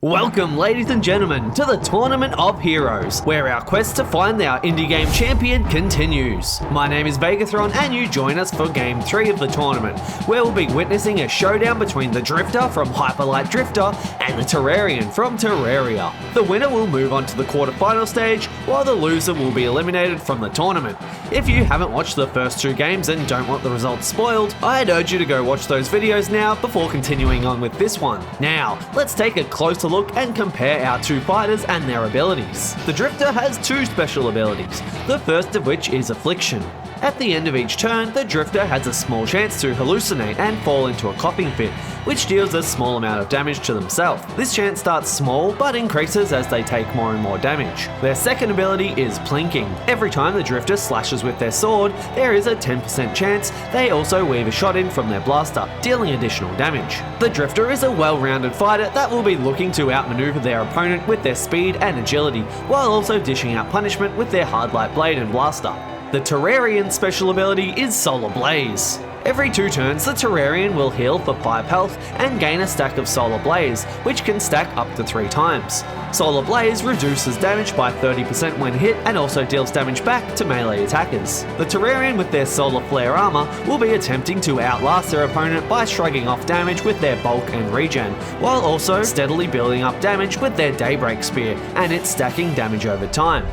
Welcome, ladies and gentlemen, to the Tournament of Heroes, where our quest to find our indie game champion continues. My name is Vegathron, and you join us for Game 3 of the tournament, where we'll be witnessing a showdown between the Drifter from Hyperlight Drifter and the Terrarian from Terraria. The winner will move on to the quarterfinal stage, while the loser will be eliminated from the tournament. If you haven't watched the first two games and don't want the results spoiled, I'd urge you to go watch those videos now before continuing on with this one. Now, let's take a closer look and compare our two fighters and their abilities. The Drifter has two special abilities, the first of which is Affliction. At the end of each turn, the Drifter has a small chance to hallucinate and fall into a coughing fit, which deals a small amount of damage to themselves. This chance starts small but increases as they take more and more damage. Their second ability is Plinking. Every time the Drifter slashes with their sword, there is a 10% chance they also weave a shot in from their blaster, dealing additional damage. The Drifter is a well-rounded fighter that will be looking to outmaneuver their opponent with their speed and agility, while also dishing out punishment with their hard light blade and blaster. The Terrarian special ability is Solar Blaze. Every 2 turns, the Terrarian will heal for 5 health and gain a stack of Solar Blaze, which can stack up to 3 times. Solar Blaze reduces damage by 30% when hit and also deals damage back to melee attackers. The Terrarian with their Solar Flare armor will be attempting to outlast their opponent by shrugging off damage with their bulk and regen, while also steadily building up damage with their Daybreak Spear, and it's stacking damage over time.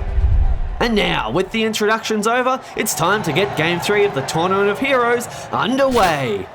And now, with the introductions over, it's time to get Game 3 of the Tournament of Heroes underway!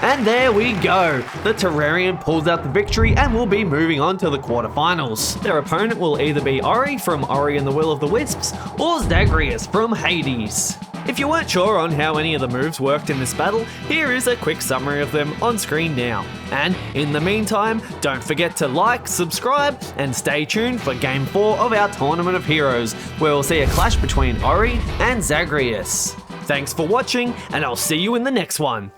And there we go! The Terrarian pulls out the victory and will be moving on to the quarterfinals. Their opponent will either be Ori from Ori and the Will of the Wisps, or Zagreus from Hades. If you weren't sure on how any of the moves worked in this battle, here is a quick summary of them on screen now. And in the meantime, don't forget to like, subscribe, and stay tuned for Game 4 of our Tournament of Heroes, where we'll see a clash between Ori and Zagreus. Thanks for watching, and I'll see you in the next one.